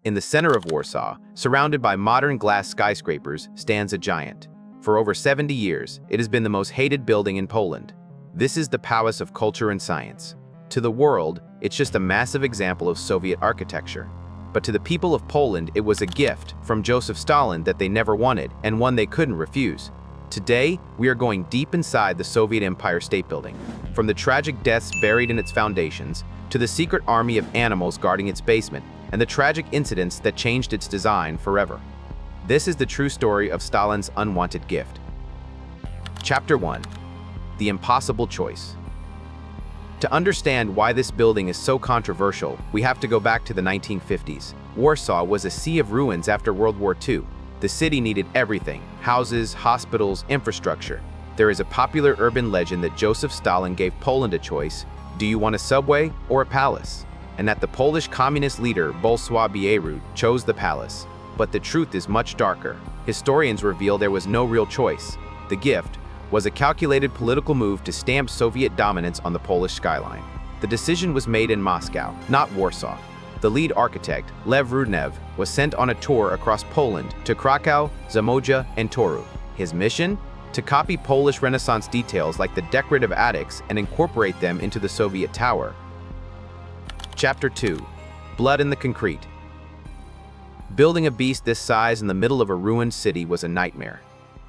In the center of Warsaw, surrounded by modern glass skyscrapers, stands a giant. For over 70 years, it has been the most hated building in Poland. This is the Palace of Culture and Science. To the world, it's just a massive example of Soviet architecture. But to the people of Poland, it was a gift from Joseph Stalin that they never wanted and one they couldn't refuse. Today, we are going deep inside the Soviet Empire State Building. From the tragic deaths buried in its foundations, to the secret army of animals guarding its basement, and the tragic incidents that changed its design forever. This is the true story of Stalin's unwanted gift. Chapter 1. The Impossible Choice. To understand why this building is so controversial, we have to go back to the 1950s. Warsaw was a sea of ruins after World War II. The city needed everything: houses, hospitals, infrastructure. There is a popular urban legend that Joseph Stalin gave Poland a choice: do you want a subway or a palace? And that the Polish communist leader Bolesław chose the palace. But the truth is much darker. Historians reveal there was no real choice. The gift was a calculated political move to stamp Soviet dominance on the Polish skyline. The decision was made in Moscow, not Warsaw. The lead architect, Lev Rudnev, was sent on a tour across Poland to Krakow, Zamość, and Toruń. His mission? To copy Polish Renaissance details like the decorative attics and incorporate them into the Soviet tower. Chapter 2. Blood in the Concrete. Building a beast this size in the middle of a ruined city was a nightmare.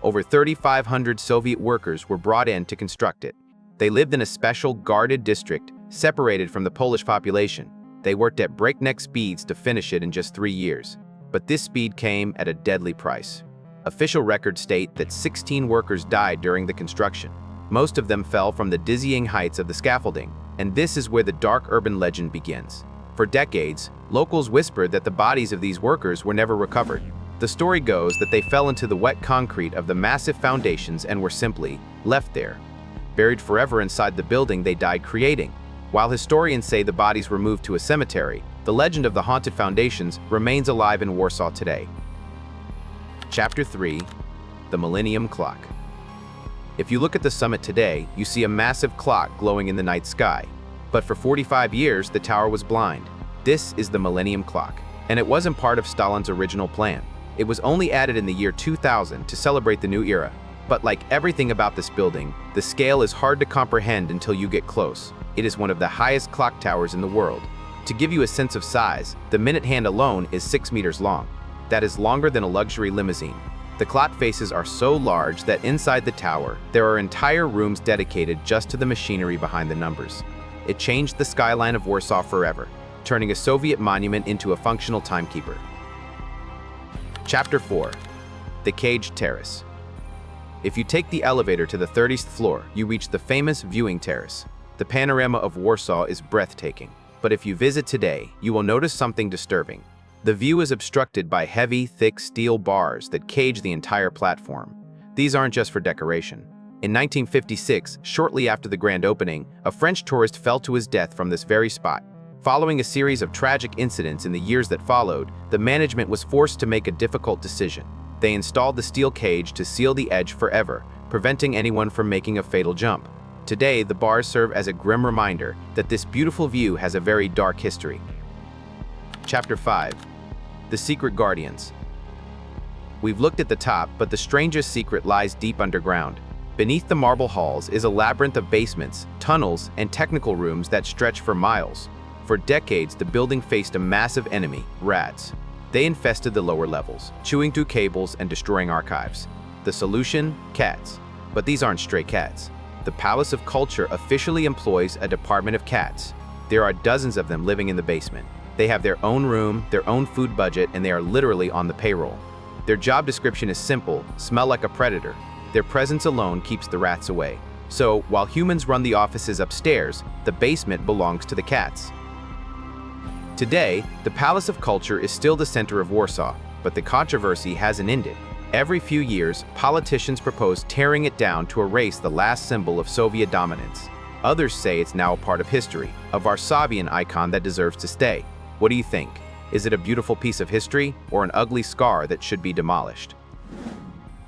Over 3,500 Soviet workers were brought in to construct it. They lived in a special guarded district, separated from the Polish population. They worked at breakneck speeds to finish it in just 3 years. But this speed came at a deadly price. Official records state that 16 workers died during the construction. Most of them fell from the dizzying heights of the scaffolding, and this is where the dark urban legend begins. For decades, locals whispered that the bodies of these workers were never recovered. The story goes that they fell into the wet concrete of the massive foundations and were simply left there, buried forever inside the building they died creating. While historians say the bodies were moved to a cemetery, the legend of the haunted foundations remains alive in Warsaw today. Chapter 3. The Millennium Clock. If you look at the summit today, you see a massive clock glowing in the night sky. But for 45 years, the tower was blind. This is the Millennium Clock, and it wasn't part of Stalin's original plan. It was only added in the year 2000 to celebrate the new era. But like everything about this building, the scale is hard to comprehend until you get close. It is one of the highest clock towers in the world. To give you a sense of size, the minute hand alone is 6 meters long. That is longer than a luxury limousine. The clock faces are so large that inside the tower, there are entire rooms dedicated just to the machinery behind the numbers. It changed the skyline of Warsaw forever, turning a Soviet monument into a functional timekeeper. Chapter 4. The Caged Terrace. If you take the elevator to the 30th floor, you reach the famous viewing terrace. The panorama of Warsaw is breathtaking. But if you visit today, you will notice something disturbing. The view is obstructed by heavy, thick steel bars that cage the entire platform. These aren't just for decoration. In 1956, shortly after the grand opening, a French tourist fell to his death from this very spot. Following a series of tragic incidents in the years that followed, the management was forced to make a difficult decision. They installed the steel cage to seal the edge forever, preventing anyone from making a fatal jump. Today, the bars serve as a grim reminder that this beautiful view has a very dark history. Chapter 5. The Secret Guardians. We've looked at the top, but the strangest secret lies deep underground. Beneath the marble halls is a labyrinth of basements, tunnels, and technical rooms that stretch for miles. For decades, the building faced a massive enemy, rats. They infested the lower levels, chewing through cables and destroying archives. The solution? Cats. But these aren't stray cats. The Palace of Culture officially employs a department of cats. There are dozens of them living in the basement. They have their own room, their own food budget, and they are literally on the payroll. Their job description is simple: smell like a predator. Their presence alone keeps the rats away. So, while humans run the offices upstairs, the basement belongs to the cats. Today, the Palace of Culture is still the center of Warsaw, but the controversy hasn't ended. Every few years, politicians propose tearing it down to erase the last symbol of Soviet dominance. Others say it's now a part of history, a Varsovian icon that deserves to stay. What do you think? Is it a beautiful piece of history or an ugly scar that should be demolished?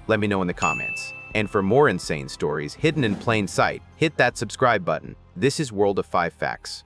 Let me know in the comments. And for more insane stories hidden in plain sight, hit that subscribe button. This is World of 5 Facts.